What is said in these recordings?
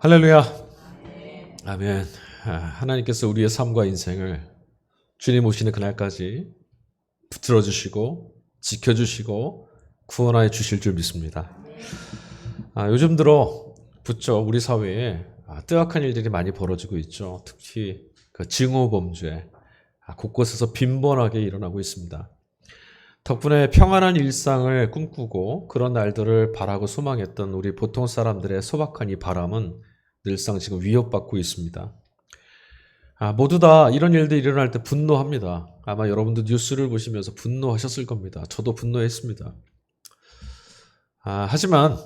할렐루야. 아멘. 하나님께서 우리의 삶과 인생을 주님 오시는 그날까지 붙들어 주시고 지켜주시고 구원하여 주실 줄 믿습니다. 요즘 들어 부쩍 우리 사회에 뜨악한 일들이 많이 벌어지고 있죠. 특히 그 증오 범죄 곳곳에서 빈번하게 일어나고 있습니다. 덕분에 평안한 일상을 꿈꾸고 그런 날들을 바라고 소망했던 우리 보통 사람들의 소박한 이 바람은 늘상 지금 위협받고 있습니다. 모두 다 이런 일들이 일어날 때 분노합니다. 아마 여러분도 뉴스를 보시면서 분노하셨을 겁니다. 저도 분노했습니다. 하지만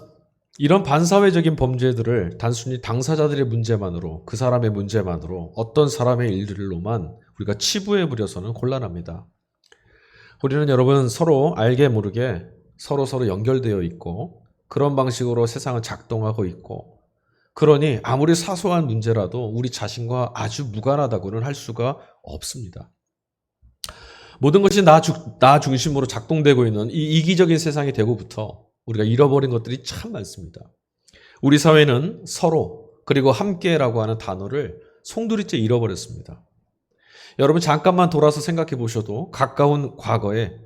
이런 반사회적인 범죄들을 단순히 당사자들의 문제만으로, 그 사람의 문제만으로, 어떤 사람의 일들로만 우리가 치부해 부려서는 곤란합니다. 우리는 여러분 서로 알게 모르게 서로 연결되어 있고 그런 방식으로 세상은 작동하고 있고, 그러니 아무리 사소한 문제라도 우리 자신과 아주 무관하다고는 할 수가 없습니다. 모든 것이 나 중심으로 작동되고 있는 이 이기적인 세상이 되고부터 우리가 잃어버린 것들이 참 많습니다. 우리 사회는 서로 그리고 함께라고 하는 단어를 송두리째 잃어버렸습니다. 여러분 잠깐만 돌아서 생각해 보셔도 가까운 과거에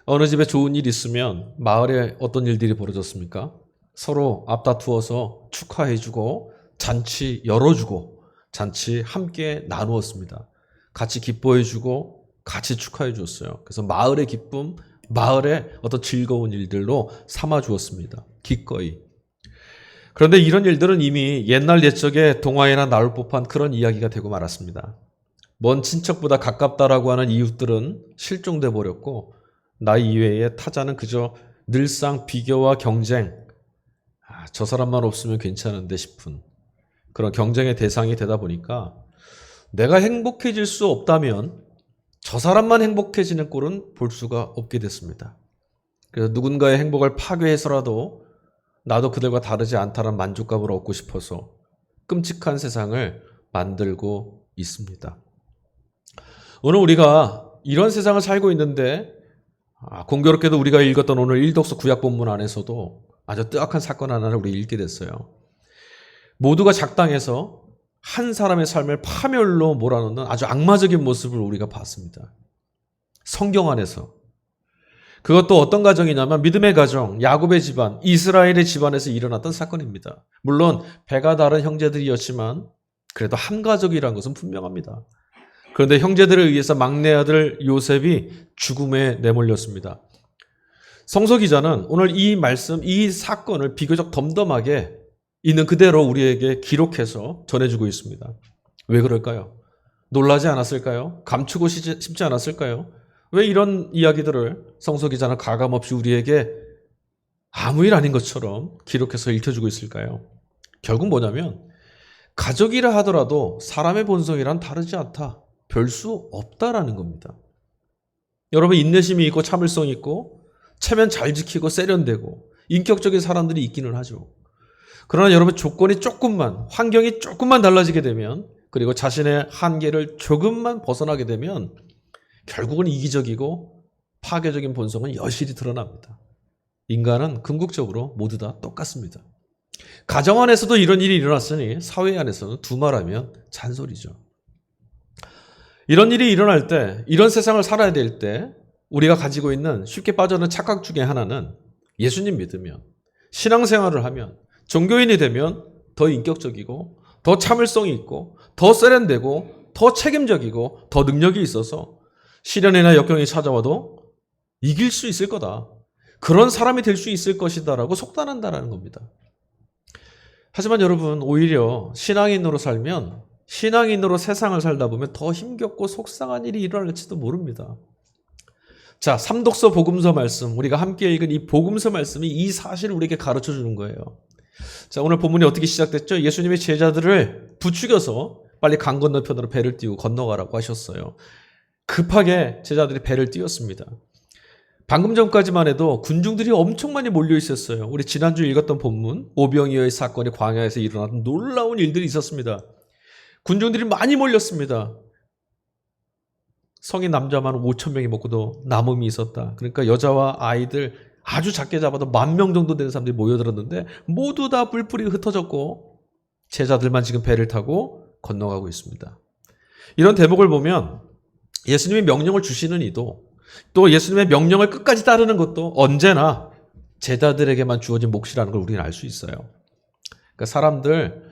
어느 집에 좋은 일 있으면 마을에 어떤 일들이 벌어졌습니까? 서로 앞다투어서 축하해주고 잔치 열어주고 잔치 함께 나누었습니다. 같이 기뻐해주고 같이 축하해줬어요. 그래서 마을의 기쁨, 마을의 어떤 즐거운 일들로 삼아주었습니다. 기꺼이. 그런데 이런 일들은 이미 옛날 옛적에 동화에나 나올 법한 그런 이야기가 되고 말았습니다. 먼 친척보다 가깝다라고 하는 이웃들은 실종돼 버렸고 나 이외의 타자는 그저 늘상 비교와 경쟁, 저 사람만 없으면 괜찮은데 싶은 그런 경쟁의 대상이 되다 보니까 내가 행복해질 수 없다면 저 사람만 행복해지는 꼴은 볼 수가 없게 됐습니다. 그래서 누군가의 행복을 파괴해서라도 나도 그들과 다르지 않다는 만족감을 얻고 싶어서 끔찍한 세상을 만들고 있습니다. 오늘 우리가 이런 세상을 살고 있는데 공교롭게도 우리가 읽었던 오늘 일독서 구약 본문 안에서도 아주 뜨악한 사건 하나를 우리 읽게 됐어요. 모두가 작당해서 한 사람의 삶을 파멸로 몰아넣는 아주 악마적인 모습을 우리가 봤습니다. 성경 안에서. 그것도 어떤 가정이냐면 믿음의 가정, 야곱의 집안, 이스라엘의 집안에서 일어났던 사건입니다. 물론 배가 다른 형제들이었지만 그래도 한 가족이라는 것은 분명합니다. 그런데 형제들에 의해서 막내 아들 요셉이 죽음에 내몰렸습니다. 성서 기자는 오늘 이 말씀, 이 사건을 비교적 덤덤하게 있는 그대로 우리에게 기록해서 전해주고 있습니다. 왜 그럴까요? 놀라지 않았을까요? 감추고 싶지 않았을까요? 왜 이런 이야기들을 성서 기자는 가감없이 우리에게 아무 일 아닌 것처럼 기록해서 읽혀주고 있을까요? 결국 뭐냐면 가족이라 하더라도 사람의 본성이란 다르지 않다. 별 수 없다라는 겁니다. 여러분 인내심이 있고 참을성이 있고 체면 잘 지키고 세련되고 인격적인 사람들이 있기는 하죠. 그러나 여러분 조건이 조금만, 환경이 조금만 달라지게 되면, 그리고 자신의 한계를 조금만 벗어나게 되면 결국은 이기적이고 파괴적인 본성은 여실히 드러납니다. 인간은 궁극적으로 모두 다 똑같습니다. 가정 안에서도 이런 일이 일어났으니 사회 안에서는 두말하면 잔소리죠. 이런 일이 일어날 때, 이런 세상을 살아야 될 때 우리가 가지고 있는 쉽게 빠져드는 착각 중에 하나는 예수님 믿으면, 신앙생활을 하면, 종교인이 되면 더 인격적이고 더 참을성이 있고 더 세련되고 더 책임적이고 더 능력이 있어서 시련이나 역경이 찾아와도 이길 수 있을 거다. 그런 사람이 될 수 있을 것이다라고 속단한다라는 겁니다. 하지만 여러분 오히려 신앙인으로 살면, 신앙인으로 세상을 살다 보면 더 힘겹고 속상한 일이 일어날지도 모릅니다. 자, 삼독서 복음서 말씀, 우리가 함께 읽은 이 복음서 말씀이 이 사실을 우리에게 가르쳐 주는 거예요. 자, 오늘 본문이 어떻게 시작됐죠? 예수님의 제자들을 부추겨서 빨리 강 건너편으로 배를 띄우고 건너가라고 하셨어요. 급하게 제자들이 배를 띄웠습니다. 방금 전까지만 해도 군중들이 엄청 많이 몰려 있었어요. 우리 지난주 읽었던 본문 오병이어의 사건이 광야에서 일어난 놀라운 일들이 있었습니다. 군중들이 많이 몰렸습니다. 성인 남자만 5,000명이 먹고도 남음이 있었다. 그러니까 여자와 아이들 아주 작게 잡아도 10,000명 정도 되는 사람들이 모여들었는데 모두 다 뿔뿔이 흩어졌고 제자들만 지금 배를 타고 건너가고 있습니다. 이런 대목을 보면 예수님이 명령을 주시는 이도 또 예수님의 명령을 끝까지 따르는 것도 언제나 제자들에게만 주어진 몫이라는 걸 우리는 알 수 있어요. 그러니까 사람들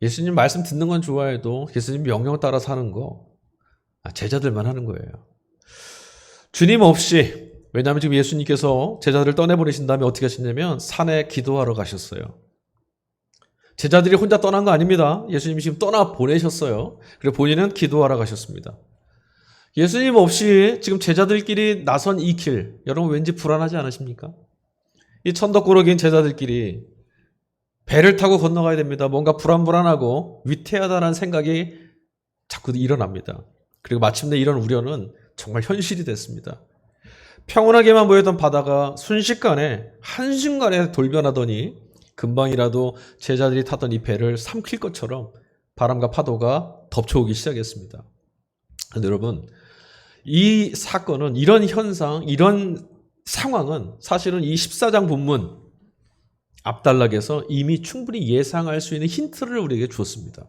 예수님 말씀 듣는 건 좋아해도 예수님 명령 따라 사는 거 제자들만 하는 거예요. 주님 없이, 왜냐하면 지금 예수님께서 제자들을 떠내보내신 다음에 어떻게 하셨냐면 산에 기도하러 가셨어요. 제자들이 혼자 떠난 거 아닙니다. 예수님이 지금 떠나 보내셨어요. 그리고 본인은 기도하러 가셨습니다. 예수님 없이 지금 제자들끼리 나선 이 길, 여러분 왠지 불안하지 않으십니까? 이 천덕꾸러기인 제자들끼리 배를 타고 건너가야 됩니다. 뭔가 불안불안하고 위태하다는 생각이 자꾸 일어납니다. 그리고 마침내 이런 우려는 정말 현실이 됐습니다. 평온하게만 보였던 바다가 순식간에 한순간에 돌변하더니 금방이라도 제자들이 탔던 이 배를 삼킬 것처럼 바람과 파도가 덮쳐오기 시작했습니다. 그런데 여러분, 이 사건은, 이런 현상, 이런 상황은 사실은 이 14장 본문 앞단락에서 이미 충분히 예상할 수 있는 힌트를 우리에게 주었습니다.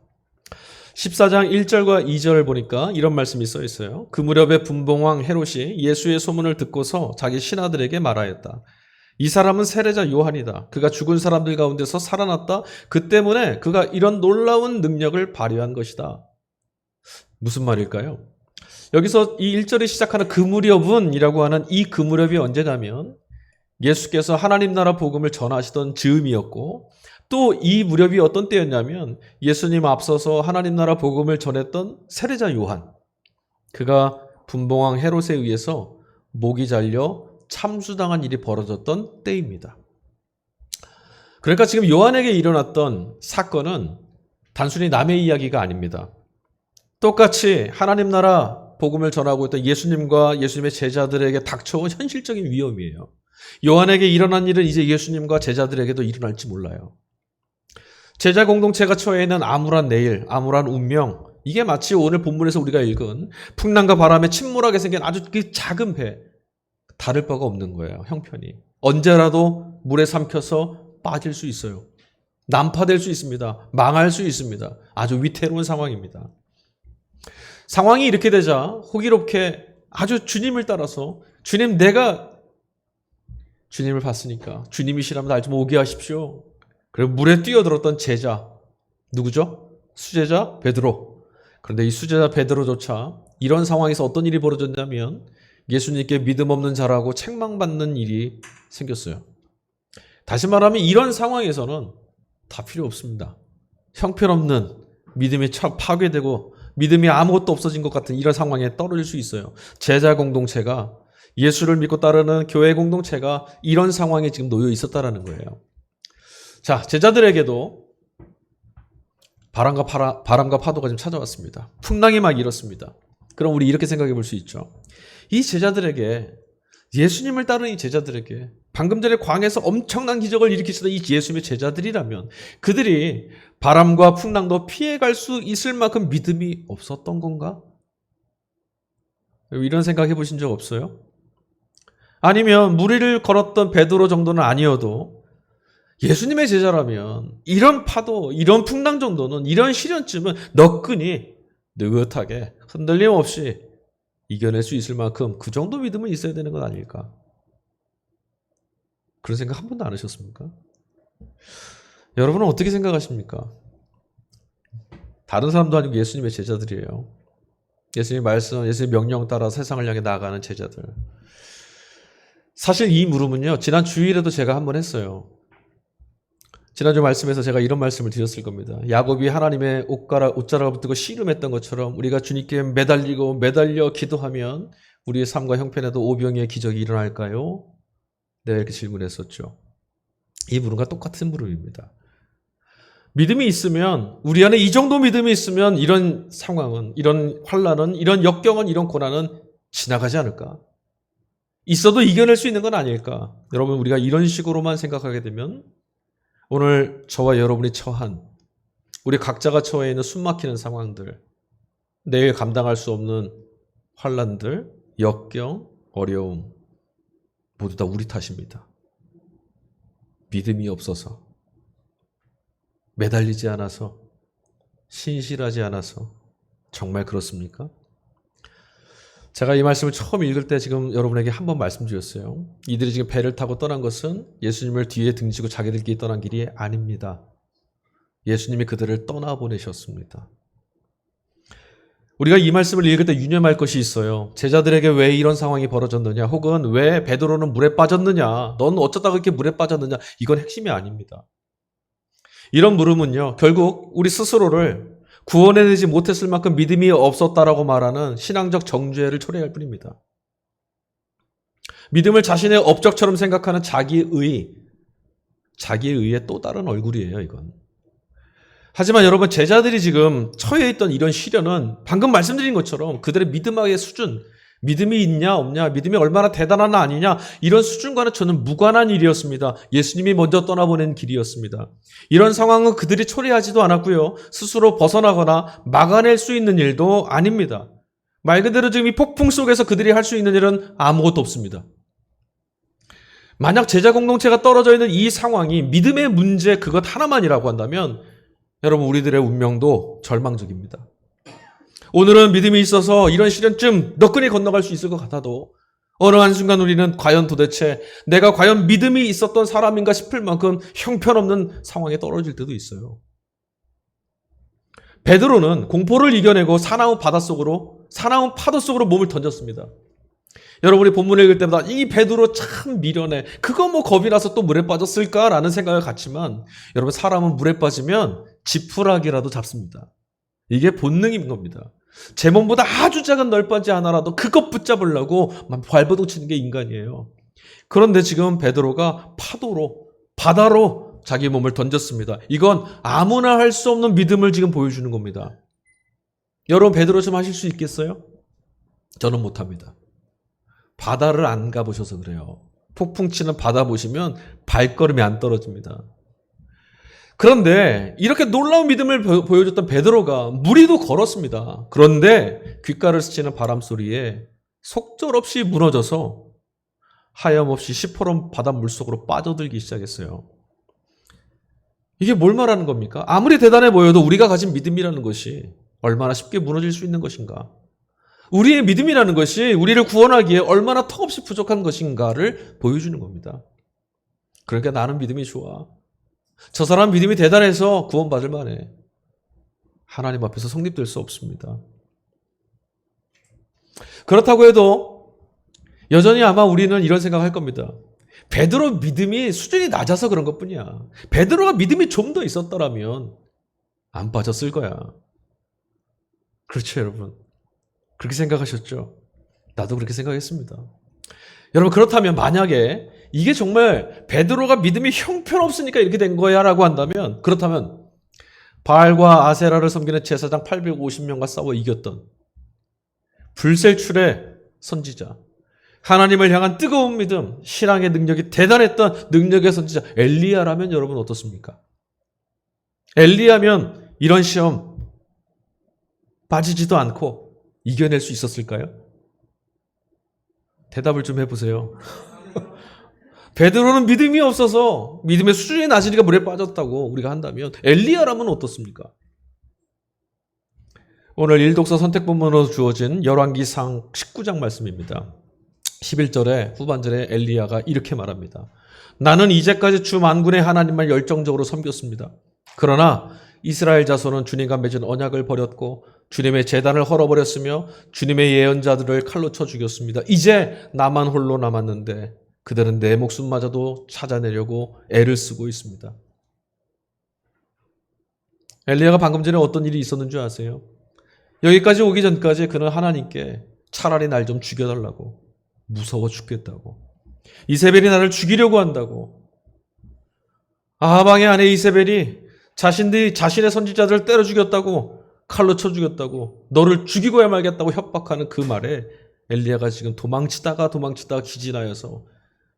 14장 1절과 2절을 보니까 이런 말씀이 써 있어요. 그 무렵에 분봉왕 헤롯이 예수의 소문을 듣고서 자기 신하들에게 말하였다. 이 사람은 세례자 요한이다. 그가 죽은 사람들 가운데서 살아났다. 그 때문에 그가 이런 놀라운 능력을 발휘한 것이다. 무슨 말일까요? 여기서 이 1절이 시작하는 그 무렵은 이라고 하는 이 그 무렵이 언제냐면 예수께서 하나님 나라 복음을 전하시던 즈음이었고 또 이 무렵이 어떤 때였냐면 예수님 앞서서 하나님 나라 복음을 전했던 세례자 요한, 그가 분봉왕 헤롯에 의해서 목이 잘려 참수당한 일이 벌어졌던 때입니다. 그러니까 지금 요한에게 일어났던 사건은 단순히 남의 이야기가 아닙니다. 똑같이 하나님 나라 복음을 전하고 있던 예수님과 예수님의 제자들에게 닥쳐온 현실적인 위험이에요. 요한에게 일어난 일은 이제 예수님과 제자들에게도 일어날지 몰라요. 제자 공동체가 처해 있는 암울한 내일, 암울한 운명, 이게 마치 오늘 본문에서 우리가 읽은 풍랑과 바람에 침몰하게 생긴 아주 그 작은 배, 다를 바가 없는 거예요. 형편이 언제라도 물에 삼켜서 빠질 수 있어요. 난파될 수 있습니다. 망할 수 있습니다. 아주 위태로운 상황입니다. 상황이 이렇게 되자 호기롭게 아주 주님을 따라서, 주님, 내가 주님을 봤으니까 주님이시라면 날 좀 오게 하십시오. 그리고 물에 뛰어들었던 제자, 누구죠? 수제자 베드로. 그런데 이 수제자 베드로조차 이런 상황에서 어떤 일이 벌어졌냐면 예수님께 믿음 없는 자라고 책망받는 일이 생겼어요. 다시 말하면 이런 상황에서는 다 필요 없습니다. 형편없는 믿음이 파괴되고 믿음이 아무것도 없어진 것 같은 이런 상황에 떨어질 수 있어요. 제자 공동체가, 예수를 믿고 따르는 교회 공동체가 이런 상황에 지금 놓여 있었다라는 거예요. 자, 제자들에게도 바람과 파도가 지금 찾아왔습니다. 풍랑이 막 일었습니다. 그럼 우리 이렇게 생각해 볼 수 있죠. 이 제자들에게, 예수님을 따르는 이 제자들에게 방금 전에 광야에서 엄청난 기적을 일으키시던 이 예수님의 제자들이라면 그들이 바람과 풍랑도 피해갈 수 있을 만큼 믿음이 없었던 건가? 이런 생각해 보신 적 없어요? 아니면 물 위를 걸었던 베드로 정도는 아니어도 예수님의 제자라면 이런 파도, 이런 풍랑 정도는, 이런 시련쯤은 너끈히 느긋하게 흔들림 없이 이겨낼 수 있을 만큼 그 정도 믿음은 있어야 되는 건 아닐까? 그런 생각 한 번도 안 하셨습니까? 여러분은 어떻게 생각하십니까? 다른 사람도 아니고 예수님의 제자들이에요. 예수님 말씀, 예수님 명령 따라 세상을 향해 나아가는 제자들. 사실 이 물음은요, 지난 주일에도 제가 한번 했어요. 지난주 말씀에서 제가 이런 말씀을 드렸을 겁니다. 야곱이 하나님의 옷자락을 붙들고 씨름했던 것처럼 우리가 주님께 매달려 기도하면 우리의 삶과 형편에도 오병이의 기적이 일어날까요? 내가 이렇게 질문했었죠. 이 물음과 똑같은 물음입니다. 믿음이 있으면, 우리 안에 이 정도 믿음이 있으면 이런 상황은, 이런 환난은, 이런 역경은, 이런 고난은 지나가지 않을까? 있어도 이겨낼 수 있는 건 아닐까? 여러분, 우리가 이런 식으로만 생각하게 되면 오늘 저와 여러분이 처한, 우리 각자가 처해 있는 숨막히는 상황들, 내일 감당할 수 없는 환난들, 역경, 어려움, 모두 다 우리 탓입니다. 믿음이 없어서, 매달리지 않아서, 신실하지 않아서. 정말 그렇습니까? 제가 이 말씀을 처음 읽을 때 지금 여러분에게 한 번 말씀드렸어요. 이들이 지금 배를 타고 떠난 것은 예수님을 뒤에 등지고 자기들끼리 떠난 길이 아닙니다. 예수님이 그들을 떠나보내셨습니다. 우리가 이 말씀을 읽을 때 유념할 것이 있어요. 제자들에게 왜 이런 상황이 벌어졌느냐, 혹은 왜 베드로는 물에 빠졌느냐, 넌 어쩌다가 그렇게 물에 빠졌느냐, 이건 핵심이 아닙니다. 이런 물음은요, 결국 우리 스스로를 구원해내지 못했을 만큼 믿음이 없었다라고 말하는 신앙적 정죄를 초래할 뿐입니다. 믿음을 자신의 업적처럼 생각하는 자기의 또 다른 얼굴이에요, 이건. 하지만 여러분, 제자들이 지금 처해 있던 이런 시련은 방금 말씀드린 것처럼 그들의 믿음의 수준, 믿음이 있냐 없냐, 믿음이 얼마나 대단하나 아니냐, 이런 수준과는 저는 무관한 일이었습니다. 예수님이 먼저 떠나보낸 길이었습니다. 이런 상황은 그들이 초래하지도 않았고요, 스스로 벗어나거나 막아낼 수 있는 일도 아닙니다. 말 그대로 지금 이 폭풍 속에서 그들이 할 수 있는 일은 아무것도 없습니다. 만약 제자 공동체가 떨어져 있는 이 상황이 믿음의 문제 그것 하나만이라고 한다면 여러분, 우리들의 운명도 절망적입니다. 오늘은 믿음이 있어서 이런 시련쯤 너끈히 건너갈 수 있을 것 같아도 어느 한순간 우리는 과연 도대체 내가 과연 믿음이 있었던 사람인가 싶을 만큼 형편없는 상황에 떨어질 때도 있어요. 베드로는 공포를 이겨내고 사나운 파도 속으로 몸을 던졌습니다. 여러분이 본문을 읽을 때마다 이 베드로 참 미련해. 그거 뭐 겁이 나서 또 물에 빠졌을까라는 생각을 갖지만 여러분, 사람은 물에 빠지면 지푸라기라도 잡습니다. 이게 본능인 겁니다. 제 몸보다 아주 작은 널빤지 하나라도 그것 붙잡으려고 발버둥 치는 게 인간이에요. 그런데 지금 베드로가 바다로 자기 몸을 던졌습니다. 이건 아무나 할 수 없는 믿음을 지금 보여주는 겁니다. 여러분, 베드로 좀 하실 수 있겠어요? 저는 못합니다. 바다를 안 가보셔서 그래요. 폭풍 치는 바다 보시면 발걸음이 안 떨어집니다. 그런데 이렇게 놀라운 믿음을 보여줬던 베드로가 무리도 걸었습니다. 그런데 귓가를 스치는 바람소리에 속절없이 무너져서 하염없이 시퍼런 바다 물속으로 빠져들기 시작했어요. 이게 뭘 말하는 겁니까? 아무리 대단해 보여도 우리가 가진 믿음이라는 것이 얼마나 쉽게 무너질 수 있는 것인가? 우리의 믿음이라는 것이 우리를 구원하기에 얼마나 턱없이 부족한 것인가를 보여주는 겁니다. 그러니까 나는 믿음이 좋아. 저 사람 믿음이 대단해서 구원받을 만해. 하나님 앞에서 성립될 수 없습니다. 그렇다고 해도 여전히 아마 우리는 이런 생각할 겁니다. 베드로 믿음이 수준이 낮아서 그런 것뿐이야. 베드로가 믿음이 좀 더 있었더라면 안 빠졌을 거야. 그렇죠, 여러분. 그렇게 생각하셨죠? 나도 그렇게 생각했습니다. 여러분, 그렇다면 만약에 이게 정말 베드로가 믿음이 형편없으니까 이렇게 된 거야 라고 한다면, 그렇다면 바알과 아세라를 섬기는 제사장 850명과 싸워 이겼던 불셀출의 선지자, 하나님을 향한 뜨거운 믿음, 신앙의 능력이 대단했던 능력의 선지자 엘리야라면 여러분 어떻습니까? 엘리야면 이런 시험 빠지지도 않고 이겨낼 수 있었을까요? 대답을 좀 해보세요. 베드로는 믿음이 없어서 믿음의 수준이 낮으니까 물에 빠졌다고 우리가 한다면 엘리야라면 어떻습니까? 오늘 일독서 선택본문으로 주어진 열왕기상 19장 말씀입니다. 11절에 후반절에 엘리야가 이렇게 말합니다. 나는 이제까지 주 만군의 하나님만 열정적으로 섬겼습니다. 그러나 이스라엘 자손은 주님과 맺은 언약을 버렸고 주님의 제단을 헐어버렸으며 주님의 예언자들을 칼로 쳐 죽였습니다. 이제 나만 홀로 남았는데 그들은 내 목숨마저도 찾아내려고 애를 쓰고 있습니다. 엘리야가 방금 전에 어떤 일이 있었는 줄 아세요? 여기까지 오기 전까지 그는 하나님께 차라리 날 좀 죽여달라고, 무서워 죽겠다고, 이세벨이 나를 죽이려고 한다고, 아하방의 아내 이세벨이 자신의 선지자들을 때려 죽였다고, 칼로 쳐 죽였다고, 너를 죽이고야 말겠다고 협박하는 그 말에 엘리야가 지금 도망치다가 기진하여서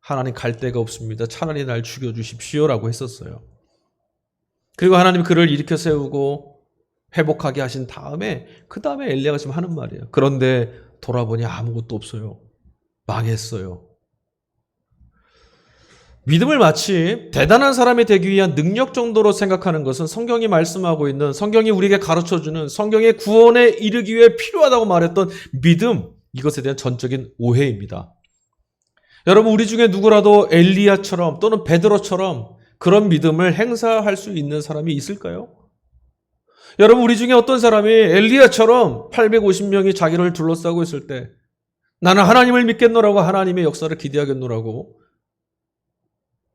하나님 갈 데가 없습니다. 차라리 날 죽여주십시오라고 했었어요. 그리고 하나님 그를 일으켜 세우고 회복하게 하신 다음에 그 다음에 엘리야가 지금 하는 말이에요. 그런데 돌아보니 아무것도 없어요. 망했어요. 믿음을 마치 대단한 사람이 되기 위한 능력 정도로 생각하는 것은 성경이 말씀하고 있는, 성경이 우리에게 가르쳐주는, 성경의 구원에 이르기 위해 필요하다고 말했던 믿음, 이것에 대한 전적인 오해입니다. 여러분, 우리 중에 누구라도 엘리야처럼 또는 베드로처럼 그런 믿음을 행사할 수 있는 사람이 있을까요? 여러분, 우리 중에 어떤 사람이 엘리야처럼 850명이 자기를 둘러싸고 있을 때 나는 하나님을 믿겠노라고, 하나님의 역사를 기대하겠노라고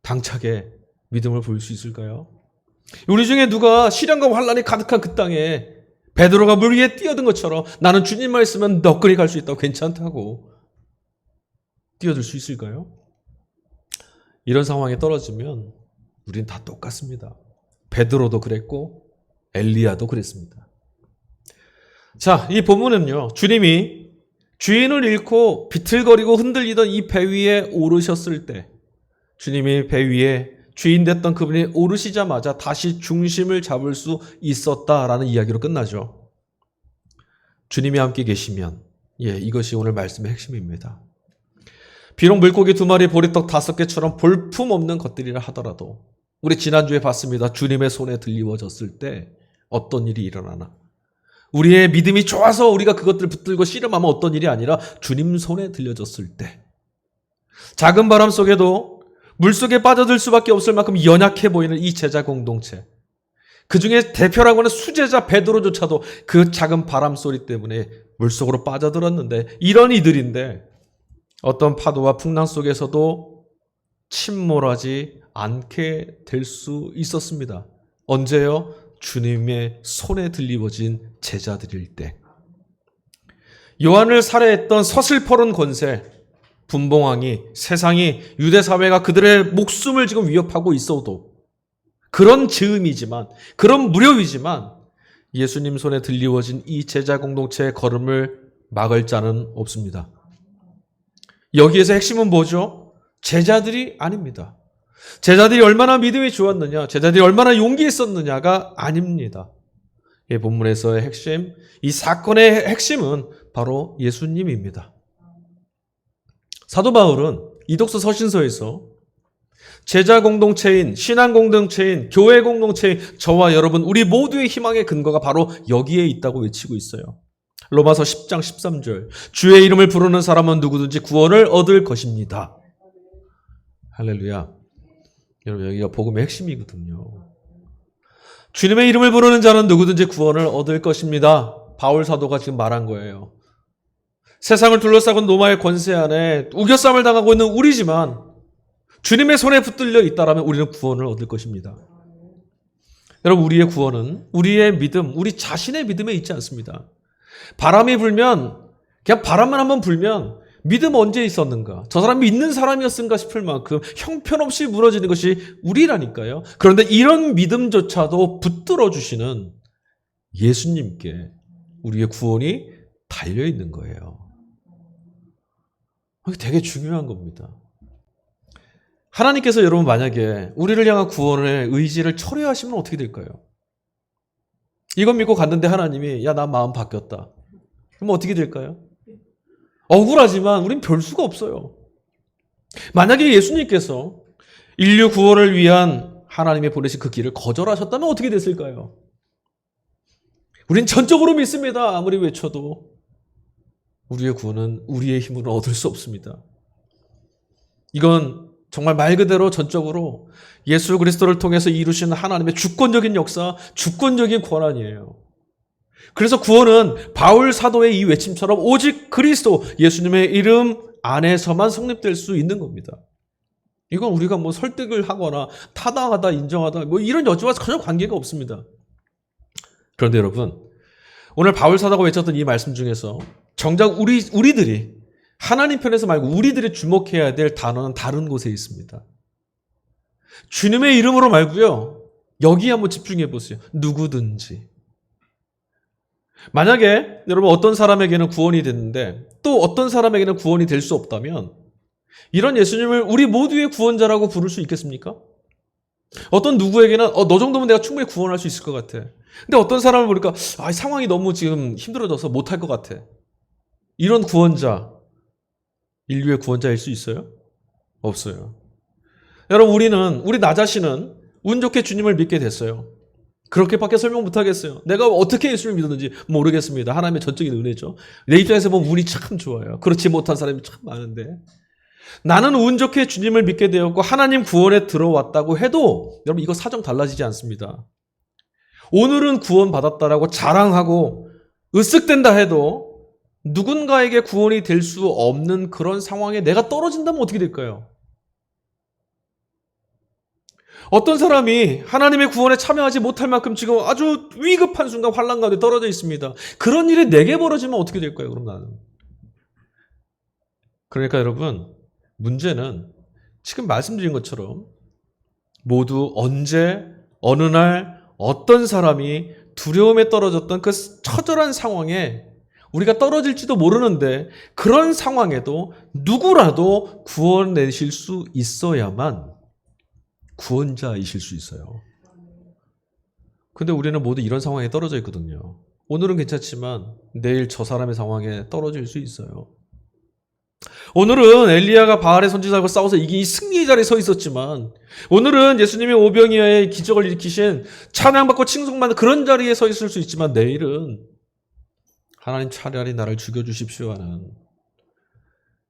당차게 믿음을 보일 수 있을까요? 우리 중에 누가 시련과 환란이 가득한 그 땅에 베드로가 물 위에 뛰어든 것처럼 나는 주님만 있으면 너끈히 갈 수 있다고, 괜찮다고 뛰어들 수 있을까요? 이런 상황에 떨어지면 우린 다 똑같습니다. 베드로도 그랬고 엘리야도 그랬습니다. 자, 이 본문은요, 주님이 주인을 잃고 비틀거리고 흔들리던 이 배 위에 오르셨을 때, 주님이 배 위에 주인 됐던 그분이 오르시자마자 다시 중심을 잡을 수 있었다라는 이야기로 끝나죠. 주님이 함께 계시면, 이것이 오늘 말씀의 핵심입니다. 비록 물고기 2마리, 보리떡 5개처럼 볼품없는 것들이라 하더라도, 우리 지난주에 봤습니다. 주님의 손에 들리워졌을 때 어떤 일이 일어나나. 우리의 믿음이 좋아서 우리가 그것들을 붙들고 씨름하면 어떤 일이 아니라 주님 손에 들려졌을 때, 작은 바람 속에도 물속에 빠져들 수밖에 없을 만큼 연약해 보이는 이 제자 공동체, 그 중에 대표라고 하는 수제자 베드로조차도 그 작은 바람 소리 때문에 물속으로 빠져들었는데, 이런 이들인데 어떤 파도와 풍랑 속에서도 침몰하지 않게 될 수 있었습니다. 언제요? 주님의 손에 들리워진 제자들일 때. 요한을 살해했던 서슬퍼런 권세, 분봉왕이, 세상이, 유대사회가 그들의 목숨을 지금 위협하고 있어도, 그런 즈음이지만, 그런 무렵이지만 예수님 손에 들리워진 이 제자 공동체의 걸음을 막을 자는 없습니다. 여기에서 핵심은 뭐죠? 제자들이 아닙니다. 제자들이 얼마나 믿음이 좋았느냐, 제자들이 얼마나 용기 있었느냐가 아닙니다. 이 본문에서의 핵심, 이 사건의 핵심은 바로 예수님입니다. 사도 바울은 이독서 서신서에서 제자 공동체인, 신앙 공동체인, 교회 공동체인 저와 여러분, 우리 모두의 희망의 근거가 바로 여기에 있다고 외치고 있어요. 로마서 10장 13절, 주의 이름을 부르는 사람은 누구든지 구원을 얻을 것입니다. 할렐루야. 여러분, 여기가 복음의 핵심이거든요. 주님의 이름을 부르는 자는 누구든지 구원을 얻을 것입니다. 바울 사도가 지금 말한 거예요. 세상을 둘러싸고 로마의 권세 안에 우겨쌈을 당하고 있는 우리지만 주님의 손에 붙들려 있다라면 우리는 구원을 얻을 것입니다. 여러분, 우리의 구원은 우리의 믿음, 우리 자신의 믿음에 있지 않습니다. 바람이 불면, 그냥 바람만 한번 불면 믿음 언제 있었는가? 저 사람이 믿는 사람이었는가 싶을 만큼 형편없이 무너지는 것이 우리라니까요. 그런데 이런 믿음조차도 붙들어 주시는 예수님께 우리의 구원이 달려 있는 거예요. 이게 되게 중요한 겁니다. 하나님께서 여러분 만약에 우리를 향한 구원의 의지를 철회하시면 어떻게 될까요? 이건 믿고 갔는데 하나님이 야, 나 마음 바뀌었다. 그럼 어떻게 될까요? 억울하지만 우린 별 수가 없어요. 만약에 예수님께서 인류 구원을 위한 하나님의 보내신 그 길을 거절하셨다면 어떻게 됐을까요? 우린 전적으로 믿습니다. 아무리 외쳐도 우리의 구원은 우리의 힘으로 얻을 수 없습니다. 이건 정말 말 그대로 전적으로 예수 그리스도를 통해서 이루신 하나님의 주권적인 역사, 주권적인 권한이에요. 그래서 구원은 바울 사도의 이 외침처럼 오직 그리스도, 예수님의 이름 안에서만 성립될 수 있는 겁니다. 이건 우리가 뭐 설득을 하거나 타당하다, 인정하다, 뭐 이런 여지와 전혀 관계가 없습니다. 그런데 여러분, 오늘 바울 사도가 외쳤던 이 말씀 중에서 정작 우리들이 하나님 편에서 말고 우리들이 주목해야 될 단어는 다른 곳에 있습니다. 주님의 이름으로 말고요. 여기에 한번 집중해 보세요. 누구든지. 만약에 여러분 어떤 사람에게는 구원이 됐는데 또 어떤 사람에게는 구원이 될 수 없다면 이런 예수님을 우리 모두의 구원자라고 부를 수 있겠습니까? 어떤 누구에게는 너 정도면 내가 충분히 구원할 수 있을 것 같아. 근데 어떤 사람을 보니까 상황이 너무 지금 힘들어져서 못할 것 같아. 이런 구원자, 인류의 구원자일 수 있어요? 없어요. 여러분, 우리 나 자신은 운 좋게 주님을 믿게 됐어요. 그렇게밖에 설명 못하겠어요. 내가 어떻게 예수를 믿었는지 모르겠습니다. 하나님의 전적인 은혜죠. 내 입장에서 보면 운이 참 좋아요. 그렇지 못한 사람이 참 많은데, 나는 운 좋게 주님을 믿게 되었고 하나님 구원에 들어왔다고 해도 여러분, 이거 사정 달라지지 않습니다. 오늘은 구원받았다라고 자랑하고 으쓱댄다 해도 누군가에게 구원이 될 수 없는 그런 상황에 내가 떨어진다면 어떻게 될까요? 어떤 사람이 하나님의 구원에 참여하지 못할 만큼 지금 아주 위급한 순간 환난 가운데 떨어져 있습니다. 그런 일이 내게 벌어지면 어떻게 될까요? 그럼 나는. 그러니까 여러분, 문제는 지금 말씀드린 것처럼 모두 언제 어느 날 어떤 사람이 두려움에 떨어졌던 그 처절한 상황에 우리가 떨어질지도 모르는데, 그런 상황에도 누구라도 구원내실 수 있어야만 구원자이실 수 있어요. 근데 우리는 모두 이런 상황에 떨어져 있거든요. 오늘은 괜찮지만 내일 저 사람의 상황에 떨어질 수 있어요. 오늘은 엘리야가 바알의 선지자하고 싸워서 이긴 승리의 자리에 서 있었지만, 오늘은 예수님이 오병이어의 기적을 일으키신 찬양받고 칭송받는 그런 자리에 서 있을 수 있지만, 내일은 하나님 차라리 나를 죽여주십시오 하는,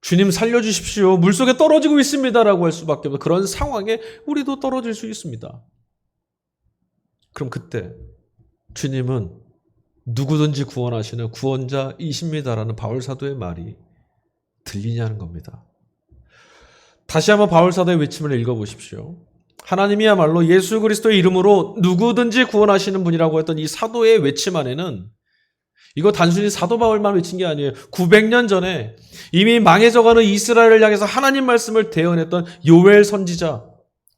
주님 살려주십시오, 물속에 떨어지고 있습니다라고 할 수밖에 없는 그런 상황에 우리도 떨어질 수 있습니다. 그럼 그때 주님은 누구든지 구원하시는 구원자이십니다라는 바울 사도의 말이 들리냐는 겁니다. 다시 한번 바울 사도의 외침을 읽어보십시오. 하나님이야말로 예수 그리스도의 이름으로 누구든지 구원하시는 분이라고 했던 이 사도의 외침 안에는, 이거 단순히 사도 바울만 외친 게 아니에요. 900년 전에 이미 망해져가는 이스라엘을 향해서 하나님 말씀을 대언했던 요엘 선지자,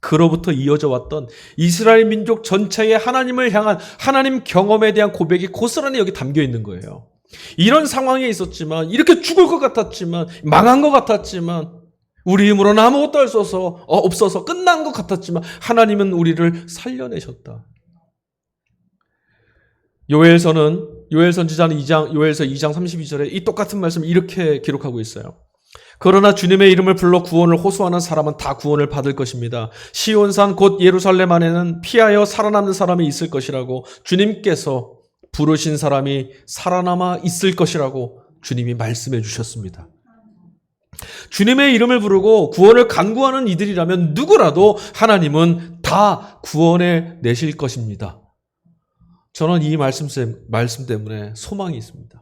그로부터 이어져 왔던 이스라엘 민족 전체의 하나님을 향한 하나님 경험에 대한 고백이 고스란히 여기 담겨 있는 거예요. 이런 상황에 있었지만, 이렇게 죽을 것 같았지만, 망한 것 같았지만, 우리 힘으로는 아무것도 할 수 없어서 끝난 것 같았지만 하나님은 우리를 살려내셨다. 요엘 선지자는 요엘서 2장 32절에 이 똑같은 말씀을 이렇게 기록하고 있어요. 그러나 주님의 이름을 불러 구원을 호소하는 사람은 다 구원을 받을 것입니다. 시온산 곧 예루살렘 안에는 피하여 살아남는 사람이 있을 것이라고, 주님께서 부르신 사람이 살아남아 있을 것이라고 주님이 말씀해 주셨습니다. 주님의 이름을 부르고 구원을 간구하는 이들이라면 누구라도 하나님은 다 구원해 내실 것입니다. 저는 이 말씀 때문에 소망이 있습니다.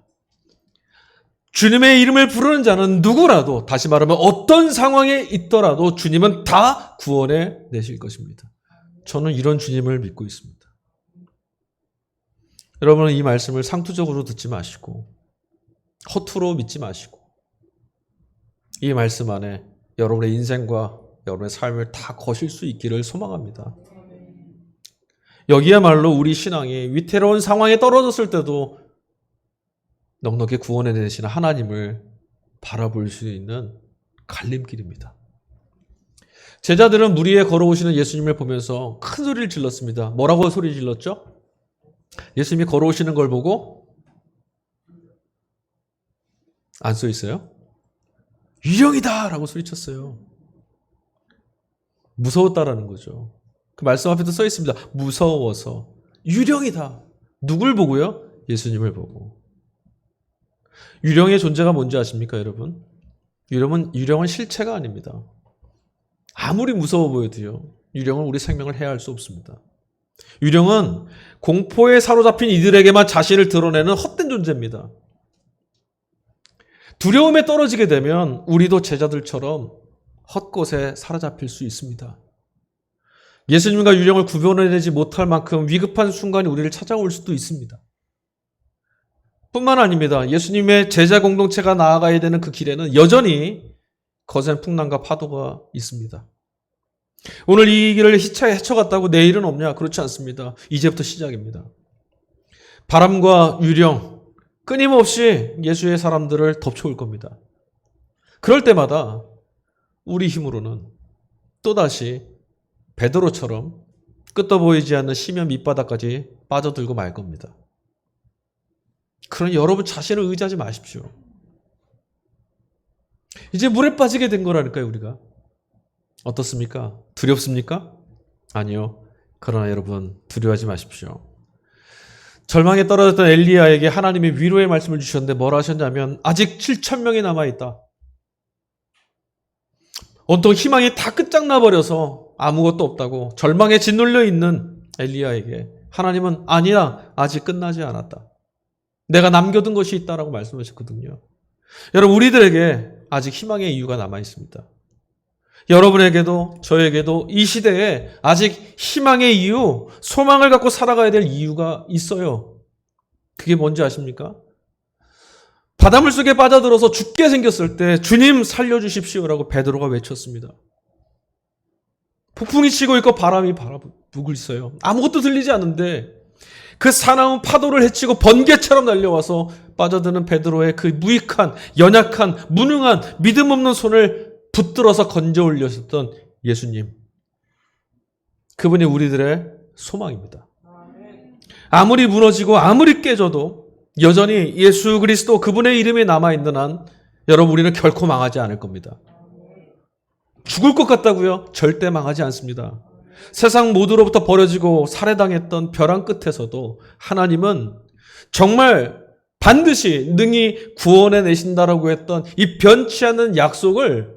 주님의 이름을 부르는 자는 누구라도, 다시 말하면 어떤 상황에 있더라도 주님은 다 구원해 내실 것입니다. 저는 이런 주님을 믿고 있습니다. 여러분은 이 말씀을 상투적으로 듣지 마시고 허투루 믿지 마시고, 이 말씀 안에 여러분의 인생과 여러분의 삶을 다 거실 수 있기를 소망합니다. 여기야말로 우리 신앙이 위태로운 상황에 떨어졌을 때도 넉넉히 구원해 내시는 하나님을 바라볼 수 있는 갈림길입니다. 제자들은 물 위에 걸어오시는 예수님을 보면서 큰 소리를 질렀습니다. 뭐라고 소리 질렀죠? 예수님이 걸어오시는 걸 보고, 안 써 있어요? 유령이다! 라고 소리쳤어요. 무서웠다라는 거죠. 그 말씀 앞에도 써 있습니다. 무서워서. 유령이다. 누굴 보고요? 예수님을 보고. 유령의 존재가 뭔지 아십니까, 여러분? 유령은 실체가 아닙니다. 아무리 무서워 보여도요, 유령은 우리 생명을 해할 수 없습니다. 유령은 공포에 사로잡힌 이들에게만 자신을 드러내는 헛된 존재입니다. 두려움에 떨어지게 되면 우리도 제자들처럼 헛것에 사로잡힐 수 있습니다. 예수님과 유령을 구별해내지 못할 만큼 위급한 순간이 우리를 찾아올 수도 있습니다. 뿐만 아닙니다. 예수님의 제자 공동체가 나아가야 되는 그 길에는 여전히 거센 풍랑과 파도가 있습니다. 오늘 이 길을 헤쳐갔다고 내일은 없냐? 그렇지 않습니다. 이제부터 시작입니다. 바람과 유령, 끊임없이 예수의 사람들을 덮쳐올 겁니다. 그럴 때마다 우리 힘으로는 또다시 베드로처럼 끝도 보이지 않는 심연 밑바닥까지 빠져들고 말 겁니다. 그러니 여러분 자신을 의지하지 마십시오. 이제 물에 빠지게 된 거라니까요, 우리가. 어떻습니까? 두렵습니까? 아니요. 그러나 여러분 두려워하지 마십시오. 절망에 떨어졌던 엘리야에게 하나님이 위로의 말씀을 주셨는데 뭐라 하셨냐면 아직 7,000명이 남아있다. 온통 희망이 다 끝장나버려서 아무것도 없다고 절망에 짓눌려 있는 엘리야에게 하나님은 아니야, 아직 끝나지 않았다. 내가 남겨둔 것이 있다라고 말씀하셨거든요. 여러분, 우리들에게 아직 희망의 이유가 남아있습니다. 여러분에게도 저에게도 이 시대에 아직 희망의 이유, 소망을 갖고 살아가야 될 이유가 있어요. 그게 뭔지 아십니까? 바닷물 속에 빠져들어서 죽게 생겼을 때 주님 살려주십시오라고 베드로가 외쳤습니다. 폭풍이 치고 있고 바람이 불고 있어요. 아무것도 들리지 않는데 그 사나운 파도를 헤치고 번개처럼 달려와서 빠져드는 베드로의 그 무익한, 연약한, 무능한, 믿음 없는 손을 붙들어서 건져 올렸었던 예수님. 그분이 우리들의 소망입니다. 아무리 무너지고 아무리 깨져도 여전히 예수 그리스도 그분의 이름이 남아있는 한 여러분 우리는 결코 망하지 않을 겁니다. 죽을 것 같다고요? 절대 망하지 않습니다. 세상 모두로부터 버려지고 살해당했던 벼랑 끝에서도 하나님은 정말 반드시 능히 구원해 내신다라고 했던 이 변치 않는 약속을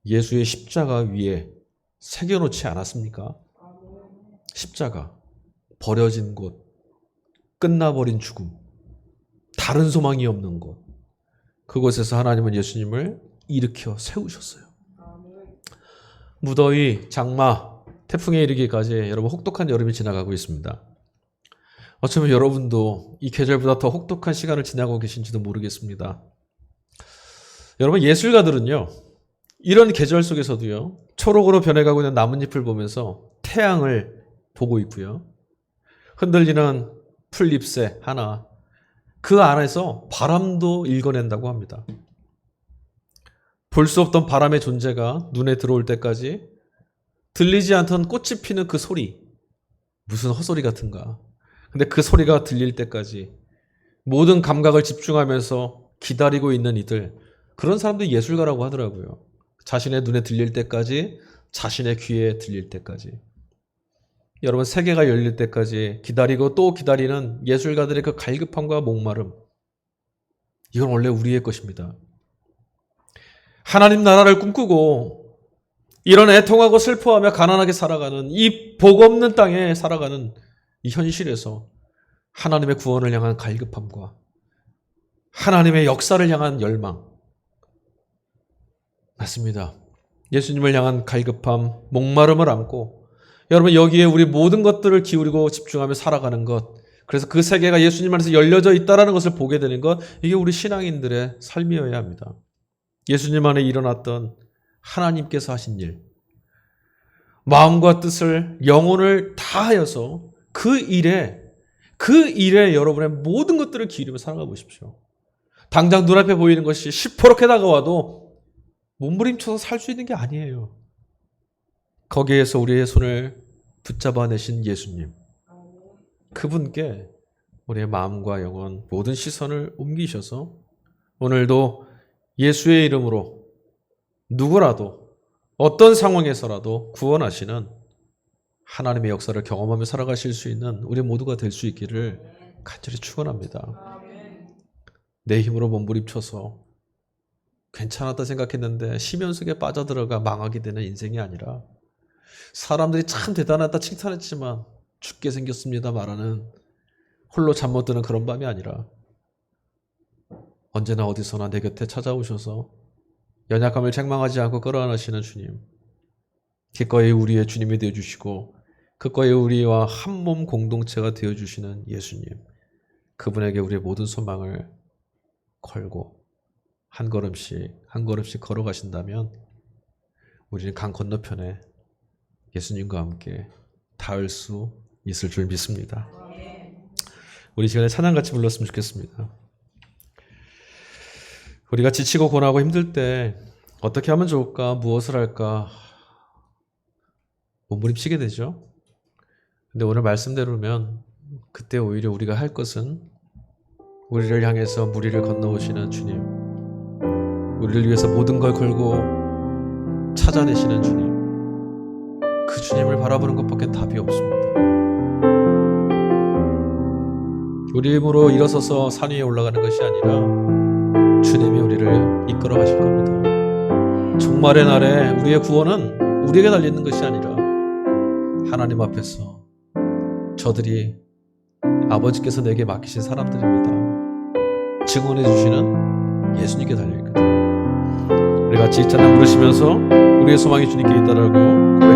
예수의 십자가 위에 새겨놓지 않았습니까? 십자가, 버려진 곳, 끝나버린 죽음, 다른 소망이 없는 곳, 그곳에서 하나님은 예수님을 일으켜 세우셨어요. 무더위, 장마, 태풍에 이르기까지 여러분 혹독한 여름이 지나가고 있습니다. 어쩌면 여러분도 이 계절보다 더 혹독한 시간을 지나고 계신지도 모르겠습니다. 여러분 예술가들은요, 이런 계절 속에서도요, 초록으로 변해가고 있는 나뭇잎을 보면서 태양을 보고 있고요, 흔들리는 풀잎새 하나, 그 안에서 바람도 읽어낸다고 합니다. 볼 수 없던 바람의 존재가 눈에 들어올 때까지 들리지 않던 꽃이 피는 그 소리, 무슨 헛소리 같은가. 근데 그 소리가 들릴 때까지 모든 감각을 집중하면서 기다리고 있는 이들, 그런 사람들이 예술가라고 하더라고요. 자신의 눈에 들릴 때까지, 자신의 귀에 들릴 때까지. 여러분 세계가 열릴 때까지 기다리고 또 기다리는 예술가들의 그 갈급함과 목마름, 이건 원래 우리의 것입니다. 하나님 나라를 꿈꾸고 이런 애통하고 슬퍼하며 가난하게 살아가는 이 복 없는 땅에 살아가는 이 현실에서 하나님의 구원을 향한 갈급함과 하나님의 역사를 향한 열망, 맞습니다. 예수님을 향한 갈급함, 목마름을 안고 여러분 여기에 우리 모든 것들을 기울이고 집중하며 살아가는 것, 그래서 그 세계가 예수님 안에서 열려져 있다는 것을 보게 되는 것, 이게 우리 신앙인들의 삶이어야 합니다. 예수님 안에 일어났던 하나님께서 하신 일, 마음과 뜻을, 영혼을 다하여서 그 일에 여러분의 모든 것들을 기울이며 살아가 보십시오. 당장 눈앞에 보이는 것이 시퍼렇게 다가와도 몸부림쳐서 살 수 있는 게 아니에요. 거기에서 우리의 손을 붙잡아내신 예수님, 그분께 우리의 마음과 영혼, 모든 시선을 옮기셔서 오늘도 예수의 이름으로 누구라도 어떤 상황에서라도 구원하시는 하나님의 역사를 경험하며 살아가실 수 있는 우리 모두가 될 수 있기를 간절히 축원합니다. 내 힘으로 몸부림쳐서 괜찮았다 생각했는데 심연 속에 빠져들어가 망하게 되는 인생이 아니라, 사람들이 참 대단하다 칭찬했지만 죽게 생겼습니다 말하는 홀로 잠 못 드는 그런 밤이 아니라, 언제나 어디서나 내 곁에 찾아오셔서 연약함을 책망하지 않고 끌어안으시는 주님, 기꺼이 우리의 주님이 되어주시고 기꺼이 우리와 한 몸 공동체가 되어주시는 예수님, 그분에게 우리의 모든 소망을 걸고 한 걸음씩 한 걸음씩 걸어가신다면 우리는 강 건너편에 예수님과 함께 닿을 수 있을 줄 믿습니다. 우리 시간에 찬양 같이 불렀으면 좋겠습니다. 우리가 지치고 고나고 힘들 때 어떻게 하면 좋을까? 무엇을 할까? 몸부림치게 되죠. 근데 오늘 말씀대로면 그때 오히려 우리가 할 것은 우리를 향해서 무리를 건너오시는 주님, 우리를 위해서 모든 걸 걸고 찾아내시는 주님, 그 주님을 바라보는 것밖에 답이 없습니다. 우리 힘으로 일어서서 산 위에 올라가는 것이 아니라 주님이 우리를 이끌어 가실 겁니다. 종말의 날에 우리의 구원은 우리에게 달리는 것이 아니라 하나님 앞에서 저들이 아버지께서 내게 맡기신 사람들입니다. 증언해 주시는 예수님께 달려있거든요. 우리 같이 이 찬양 부르시면서 우리의 소망이 주님께 있다라고 고백합니다.